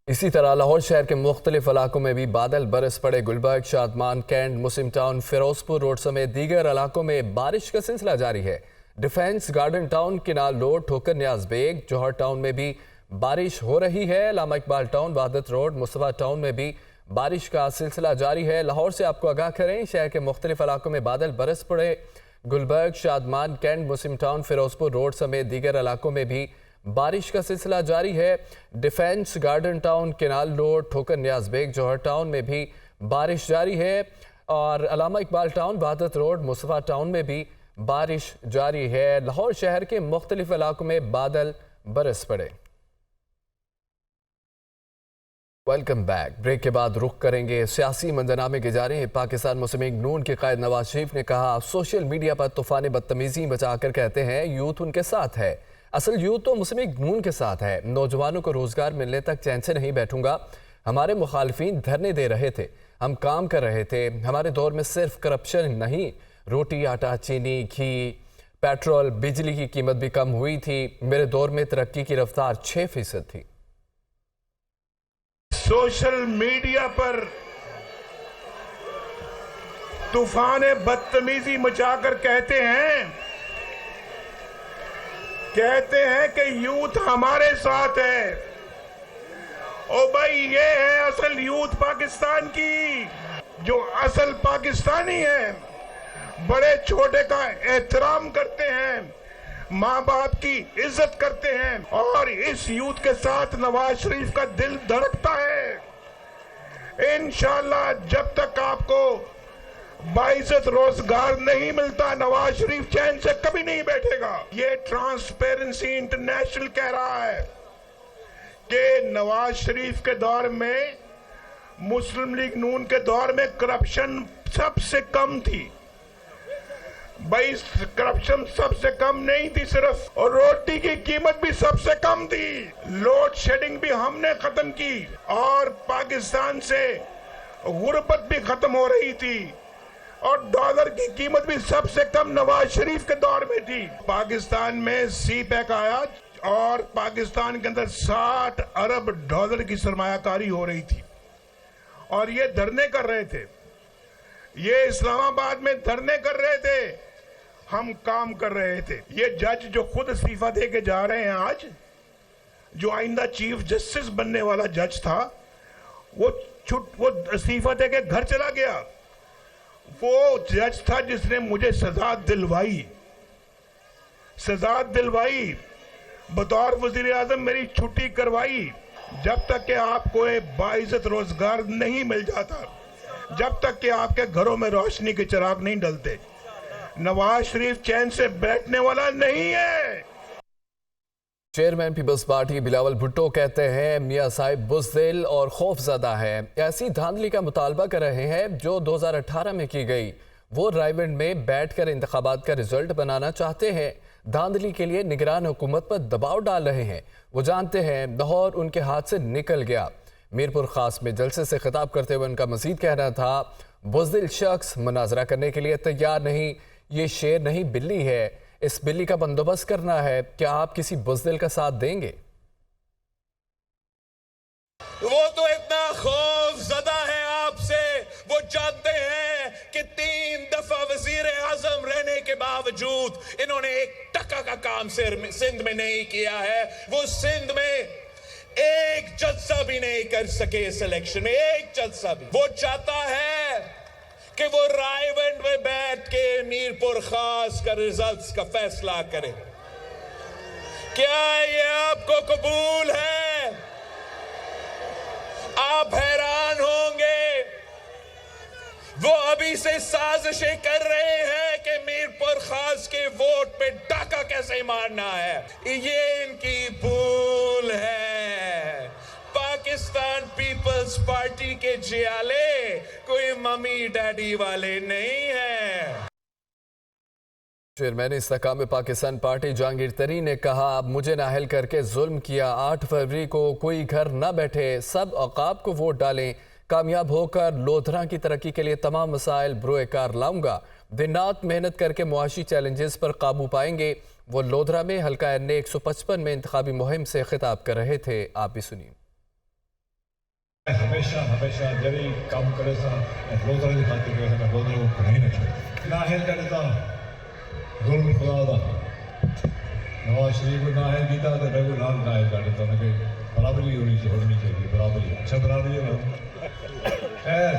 اسی طرح لاہور شہر کے مختلف علاقوں میں بھی بادل برس پڑے۔ گلبرگ، شادمان، کینٹ، مسلم ٹاؤن، فیروز پور روڈ سمیت دیگر علاقوں میں بارش کا سلسلہ جاری ہے۔ Defence garden town, canal road, Thokar Niaz bag, جوہر ٹاؤن میں بھی بارش ہو رہی ہے۔ علامہ اقبال ٹاؤن، وحدت روڈ، مصطفیٰ ٹاؤن میں بھی بارش کا سلسلہ جاری ہے۔ لاہور سے آپ کو آگاہ کریں، شہر کے مختلف علاقوں میں بادل برس پڑے۔ گلبرگ، شادمان، کینٹ، مسلم ٹاؤن، فیروز پور روڈ سمیت دیگر علاقوں میں بھی بارش کا سلسلہ جاری ہے۔ Defence garden town, canal road, Thokar Niaz bag, جوہر ٹاؤن میں بھی بارش جاری ہے اور علامہ اقبال ٹاؤن، وحدت روڈ، مصطفیٰ ٹاؤن میں بھی بارش جاری ہے۔ لاہور شہر کے مختلف علاقوں میں بادل برس پڑے۔ Welcome back. بریک کے بعد رخ کریں گے سیاسی منظرنامے کے جاری ہیں۔ پاکستان مسلم لیگ نون کے قائد نواز شریف نے کہا، سوشل میڈیا پر طوفان بدتمیزی مچا کر کہتے ہیں یوتھ ان کے ساتھ ہے۔ اصل یوتھ تو مسلم لیگ نون کے ساتھ ہے۔ نوجوانوں کو روزگار ملنے تک چین سے نہیں بیٹھوں گا۔ ہمارے مخالفین دھرنے دے رہے تھے، ہم کام کر رہے تھے۔ ہمارے دور میں صرف کرپشن نہیں، روٹی، آٹا، چینی، گھی، پیٹرول، بجلی کی قیمت بھی کم ہوئی تھی۔ میرے دور میں ترقی کی رفتار 6% تھی۔ سوشل میڈیا پر طوفان بدتمیزی مچا کر کہتے ہیں کہ یوتھ ہمارے ساتھ ہے۔ او بھائی، یہ ہے اصل یوتھ پاکستان کی، جو اصل پاکستانی ہے، بڑے چھوٹے کا احترام کرتے ہیں، ماں باپ کی عزت کرتے ہیں، اور اس یوتھ کے ساتھ نواز شریف کا دل دھڑکتا ہے۔ انشاءاللہ جب تک آپ کو باعزت روزگار نہیں ملتا، نواز شریف چین سے کبھی نہیں بیٹھے گا۔ یہ ٹرانسپیرنسی انٹرنیشنل کہہ رہا ہے کہ نواز شریف کے دور میں، مسلم لیگ نون کے دور میں کرپشن سب سے کم تھی۔ بھائی، کرپشن سب سے کم نہیں تھی صرف، اور روٹی کی قیمت بھی سب سے کم تھی۔ لوڈ شیڈنگ بھی ہم نے ختم کی، اور پاکستان سے غربت بھی ختم ہو رہی تھی، اور ڈالر کی قیمت بھی سب سے کم نواز شریف کے دور میں تھی۔ پاکستان میں سی پیک آیا اور پاکستان کے اندر 60 ارب ڈالر کی سرمایہ کاری ہو رہی تھی، اور یہ دھرنے کر رہے تھے، یہ اسلام آباد میں دھرنے کر رہے تھے، ہم کام کر رہے تھے۔ یہ جج جو خود استعفیٰ دے کے جا رہے ہیں آج، جو آئندہ چیف جسٹس بننے والا جج تھا، وہ استعفیٰ دے کے گھر چلا گیا۔ وہ جج تھا جس نے مجھے سزا دلوائی، بطور وزیر اعظم میری چھٹی کروائی۔ جب تک کہ آپ کو باعزت روزگار نہیں مل جاتا، جب تک کہ آپ کے گھروں میں روشنی کے چراغ نہیں ڈلتے، نواز شریف چین سے بیٹھنے والا نہیں ہے۔ Chairman peoples party Bilawal Bhutto کہتے ہیں میاں صاحب بزدل اور خوف زدہ ہے، ایسی دھاندلی کا مطالبہ کر رہے ہیں جو 2018 میں کی گئی۔ وہ رائیونڈ میں بیٹھ کر انتخابات کا رزلٹ بنانا چاہتے ہیں، دھاندلی کے لیے نگران حکومت پر دباؤ ڈال رہے ہیں۔ وہ جانتے ہیں لاہور ان کے ہاتھ سے نکل گیا۔ میرپور خاص میں جلسے سے خطاب کرتے ہوئے ان کا مزید کہنا تھا، بزدل شخص مناظرہ کرنے کے لیے تیار نہیں، یہ شیر نہیں بلی ہے، اس بلی کا بندوبست کرنا ہے۔ کیا آپ کسی بزدل کا ساتھ دیں گے؟ وہ تو اتنا خوف زدہ ہے آپ سے، وہ جانتے ہیں کہ 3 دفعہ وزیر اعظم رہنے کے باوجود انہوں نے ایک ٹکا کا کام سندھ میں نہیں کیا ہے۔ وہ سندھ میں ایک جلسہ بھی نہیں کر سکے، اس الیکشن میں ایک جلسہ بھی۔ وہ چاہتا ہے کہ وہ رائیونڈ میں بیٹھ کے میرپور خاص کا ریزلٹس کا فیصلہ کرے۔ کیا یہ آپ کو قبول ہے؟ آپ حیران ہوں گے، وہ ابھی سے سازشیں کر رہے ہیں کہ میرپور خاص کے ووٹ پہ ڈاکہ کیسے مارنا ہے۔ یہ ان کی بھول ہے۔ پاکستان پیپلز پارٹی کے جیالے کوئی ممی ڈیڈی والے نہیں ہیں۔ چیئرمین استحکام پاکستان پارٹی جہانگیر ترین نے کہا، اب مجھے نااہل کر کے ظلم کیا، 8 فروری کو کوئی گھر نہ بیٹھے، سب عقاب کو ووٹ ڈالیں، کامیاب ہو کر لودھرا کی ترقی کے لیے تمام مسائل بروئے کار لاؤں گا، دن رات محنت کر کے معاشی چیلنجز پر قابو پائیں گے۔ وہ لودھرا میں حلقہ N 155 میں انتخابی مہم سے خطاب کر رہے تھے، آپ بھی سنیے۔ ہمیشہ جب کام کرے سا بہت کی خاطر کرے سا بہت کو نہیں نہ چھوڑے نااہل کرے تا ظلم خدا دا نواز شریف کو نااہل کیتا تو میں کو نااہل کر دیتا کہ برابری ہونی چاہیے برابری اچھا برابری ہے خیر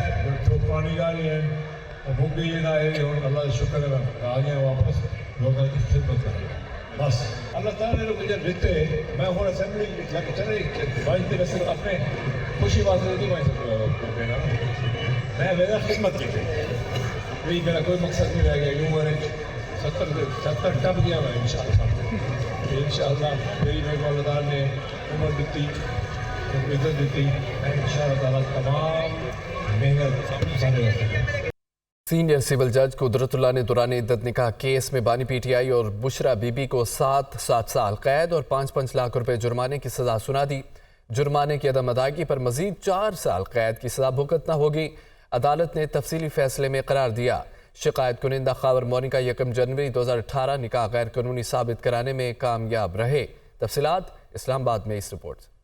تو پرانی گالی ہے وہ بھی یہ نااہل ہوں اللہ کا شکر ہے آ گیا واپس لوگوں کی خدمت کر رہے بس اللہ تعالیٰ نے مجھے دیتے میں ہوں اسمبلی چلے بھائی ویسے اپنے خوشی بات ہوتی میں میرا خدمت کی تھی وہی میرا کوئی مقصد نہیں رہ گیا یوں میں نے 70 ٹپ گیا میں ان شاء اللہ میری میرے کو اللہ تعالیٰ نے عمر دیتی عزت دیتی میں ان شاء اللہ تعالیٰ تمام محنت سارے سینئر سول جج قدرت اللہ نے دوران عدت نکاح کیس میں بانی پی ٹی آئی اور بشرا بی بی کو 7 سال قید اور 5 لاکھ روپے جرمانے کی سزا سنا دی۔ جرمانے کی عدم ادائیگی پر مزید 4 سال قید کی سزا بھگتنا ہوگی۔ عدالت نے تفصیلی فیصلے میں قرار دیا شکایت کنندہ خاور مونیکا 1 جنوری 2018 نکاح غیر قانونی ثابت کرانے میں کامیاب رہے۔ تفصیلات اسلام آباد میں اس رپورٹ سے۔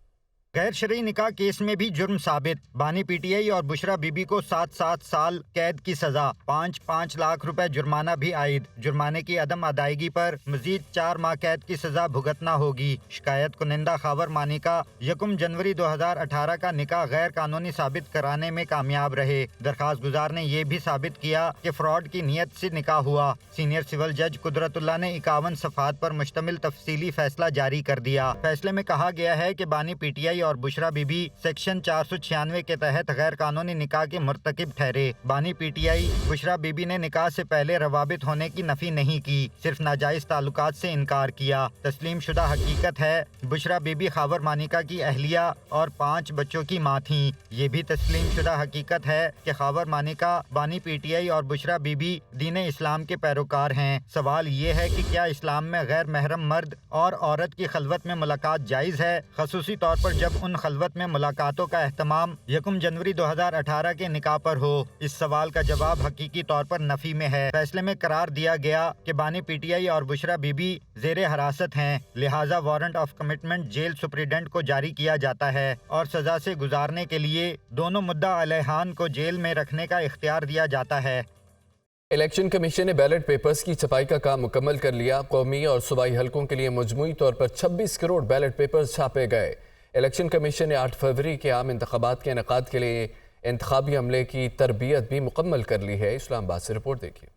غیر شرعی نکاح کیس میں بھی جرم ثابت، بانی پی ٹی آئی اور بشرا بی بی کو 7 سال قید کی سزا، 5 لاکھ روپے جرمانہ بھی عائد۔ جرمانے کی عدم ادائیگی پر مزید 4 ماہ قید کی سزا بھگتنا ہوگی۔ شکایت کنندہ خاور مونیکا 1 جنوری 2018 کا نکاح غیر قانونی ثابت کرانے میں کامیاب رہے۔ درخواست گزار نے یہ بھی ثابت کیا کہ فراڈ کی نیت سے نکاح ہوا۔ سینئر سول جج قدرت اللہ نے 51 صفحات پر مشتمل تفصیلی فیصلہ جاری کر دیا۔ فیصلے میں کہا گیا ہے کہ بانی پی ٹی آئی اور بشرا بی بی سیکشن 496 کے تحت غیر قانونی نکاح کے مرتکب ٹھہرے۔ بانی P T I Bushra be be نے نکاح سے پہلے روابط ہونے کی نفی نہیں کی، صرف ناجائز تعلقات سے انکار کیا۔ تسلیم شدہ حقیقت ہے بشرا بی بی خاور مونیکا کی اہلیہ اور 5 بچوں کی ماں تھیں۔ یہ بھی تسلیم شدہ حقیقت ہے کہ خاور مونیکا، بانی پی ٹی آئی اور بشرا بی بی دین اسلام کے پیروکار ہیں۔ سوال یہ ہے کہ کیا اسلام میں غیر محرم مرد اور عورت کی خلوت میں ملاقات جائز ہے، خصوصی طور پر جب ان خلوت میں ملاقاتوں کا اہتمام 1 جنوری 2018 کے نکاح پر ہو؟ اس سوال کا جواب حقیقی طور پر نفی میں ہے۔ فیصلے میں قرار دیا گیا کہ بانی پی ٹی آئی اور بشرا بی بی زیر حراست ہیں، لہٰذا warrant of commitment jail superintendent کو جاری کیا جاتا ہے اور سزا سے گزارنے کے لیے دونوں مدعا علیہان کو جیل میں رکھنے کا اختیار دیا جاتا ہے۔ الیکشن کمیشن نے بیلٹ پیپرز کی چھپائی کا کام مکمل کر لیا۔ قومی اور صوبائی حلقوں کے لیے مجموعی طور پر 26 کروڑ بیلٹ پیپرز چھاپے گئے۔ الیکشن کمیشن نے 8 فروری کے عام انتخابات کے انعقاد کے لیے انتخابی عملے کی تربیت بھی مکمل کر لی ہے۔ اسلام آباد سے رپورٹ دیکھیے۔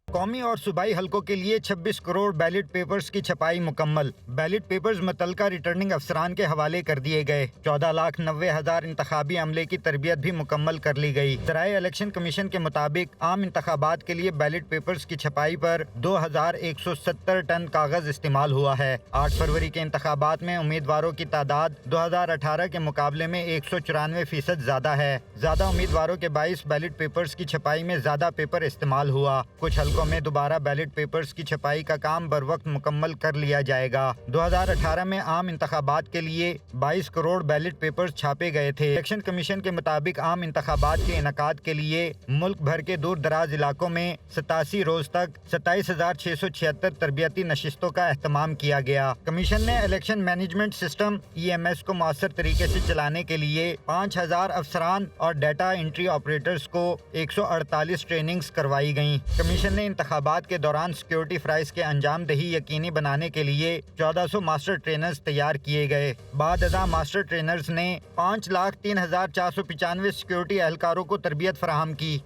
قومی اور صوبائی حلقوں کے لیے 26 کروڑ بیلٹ پیپرز کی چھپائی مکمل۔ بیلٹ پیپرز متعلقہ ریٹرننگ افسران کے حوالے کر دیے گئے۔ 14,90,000 انتخابی عملے کی تربیت بھی مکمل کر لی گئی۔ ذرائع الیکشن کمیشن کے مطابق عام انتخابات کے لیے بیلٹ پیپرز کی چھپائی پر 2,170 ٹن کاغذ استعمال ہوا ہے۔ 8 فروری کے انتخابات میں امیدواروں کی تعداد 2018 کے مقابلے میں 194% زیادہ ہے۔ زیادہ امیدواروں کے باعث بیلٹ پیپرز کی چھپائی میں زیادہ پیپر استعمال ہوا۔ کچھ حلقوں میں دوبارہ بیلٹ پیپرز کی چھپائی کا کام بروقت مکمل کر لیا جائے گا۔ 2018 میں عام انتخابات کے لیے 22 کروڑ بیلٹ پیپرز چھاپے گئے تھے۔ الیکشن کمیشن کے مطابق عام انتخابات کے انعقاد کے لیے ملک بھر کے دور دراز علاقوں میں 87 روز تک 27,676 تربیتی نشستوں کا اہتمام کیا گیا۔ کمیشن نے الیکشن مینجمنٹ سسٹم EMS کو مؤثر طریقے سے چلانے کے لیے 5,000 افسران اور ڈیٹا انٹری آپریٹرز کو 148 ٹریننگز کروائی گئیں۔ کمیشن نے انتخابات کے دوران سیکیورٹی فرائض کے انجام دہی یقینی بنانے کے لیے 1400 ماسٹر ٹرینرز تیار کیے گئے۔ بعد ازاں ماسٹر ٹرینرز نے 5,03,495 سیکیورٹی اہلکاروں کو تربیت فراہم کی۔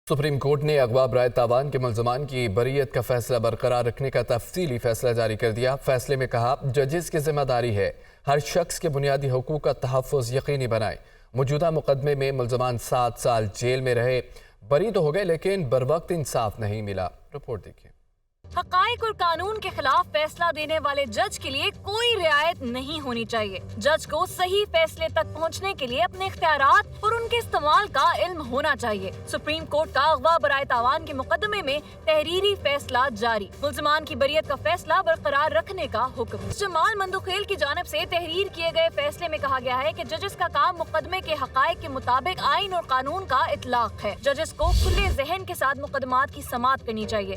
سپریم کورٹ نے اغوا برائے تاوان کے ملزمان کی بریت کا فیصلہ برقرار رکھنے کا تفصیلی فیصلہ جاری کر دیا۔ فیصلے میں کہا ججز کی ذمہ داری ہے ہر شخص کے بنیادی حقوق کا تحفظ یقینی بنائے۔ موجودہ مقدمے میں ملزمان 7 سال جیل میں رہے، بری تو ہو گئے لیکن بروقت انصاف نہیں ملا۔ رپورٹ دیکھیے۔ حقائق اور قانون کے خلاف فیصلہ دینے والے جج کے لیے کوئی رعایت نہیں ہونی چاہیے۔ جج کو صحیح فیصلے تک پہنچنے کے لیے اپنے اختیارات اور ان کے استعمال کا علم ہونا چاہیے۔ سپریم کورٹ کا اغوا برائے تاوان کے مقدمے میں تحریری فیصلہ جاری، ملزمان کی بریت کا فیصلہ برقرار رکھنے کا حکم۔ جمال مندوخیل کی جانب سے تحریر کیے گئے فیصلے میں کہا گیا ہے کہ ججز کا کام مقدمے کے حقائق کے مطابق آئین اور قانون کا اطلاق ہے۔ ججز کو کھلے ذہن کے ساتھ مقدمات کی سماعت کرنی چاہیے۔